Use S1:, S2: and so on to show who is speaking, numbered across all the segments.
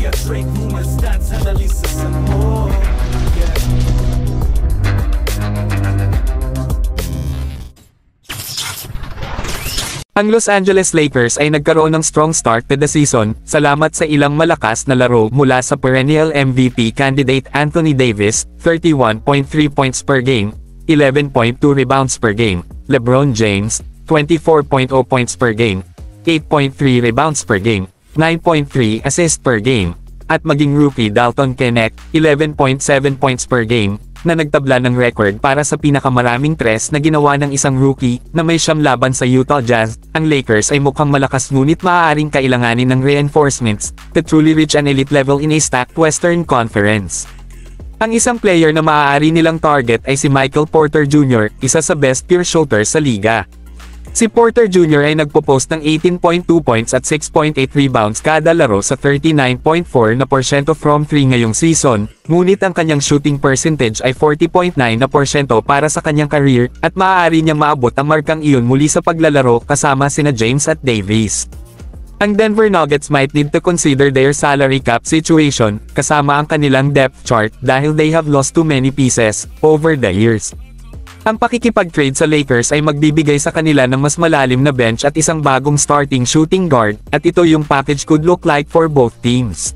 S1: liga, Drake Movement stats, analysis and more.
S2: Ang Los Angeles Lakers ay nagkaroon ng strong start to the season, salamat sa ilang malakas na laro mula sa perennial MVP candidate Anthony Davis, 31.3 points per game, 11.2 rebounds per game, LeBron James, 24.0 points per game, 8.3 rebounds per game, 9.3 assists per game, at maging rookie Dalton Knecht, 11.7 points per game, na nagtabla ng record para sa pinakamaraming tres na ginawa ng isang rookie na may siyam laban sa Utah Jazz. Ang Lakers ay mukhang malakas ngunit maaaring kailanganin ng reinforcements to truly reach an elite level in a stacked Western Conference. Ang isang player na maaari nilang target ay si Michael Porter Jr., isa sa best pure shooters sa liga. Si Porter Jr. ay nagpo-post ng 18.2 points at 6.8 rebounds kada laro sa 39.4% from 3 ngayong season, ngunit ang kanyang shooting percentage ay 40.9% para sa kanyang career, at maaari niyang maabot ang markang iyon muli sa paglalaro kasama sina James at Davis. Ang Denver Nuggets might need to consider their salary cap situation, kasama ang kanilang depth chart dahil they have lost too many pieces over the years. Ang pakikipag-trade sa Lakers ay magbibigay sa kanila ng mas malalim na bench at isang bagong starting shooting guard, at ito yung package could look like for both teams.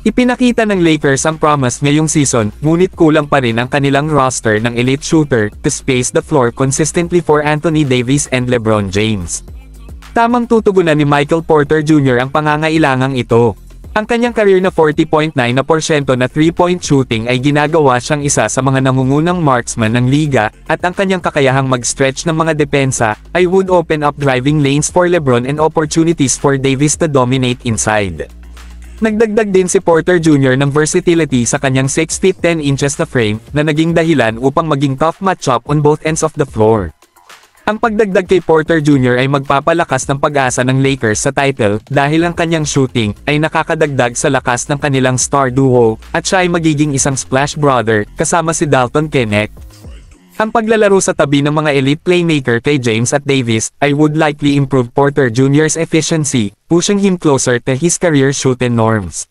S2: Ipinakita ng Lakers ang promise ngayong season, ngunit kulang pa rin ang kanilang roster ng elite shooter to space the floor consistently for Anthony Davis and LeBron James. Tamang tutugunan ni Michael Porter Jr. ang pangangailangang ito. Ang kanyang career na 40.9% na 3-point shooting ay ginagawa siyang isa sa mga nangungunang marksman ng liga, at ang kanyang kakayahang mag-stretch ng mga depensa ay would open up driving lanes for LeBron and opportunities for Davis to dominate inside. Nagdagdag din si Porter Jr. ng versatility sa kanyang 6 feet 10 inches na frame na naging dahilan upang maging tough matchup on both ends of the floor. Ang pagdagdag kay Porter Jr. ay magpapalakas ng pag-asa ng Lakers sa title dahil ang kanyang shooting ay nakakadagdag sa lakas ng kanilang star duo, at siya ay magiging isang splash brother kasama si Dalton Knecht. Ang paglalaro sa tabi ng mga elite playmaker kay James at Davis ay would likely improve Porter Jr.'s efficiency, pushing him closer to his career shooting norms.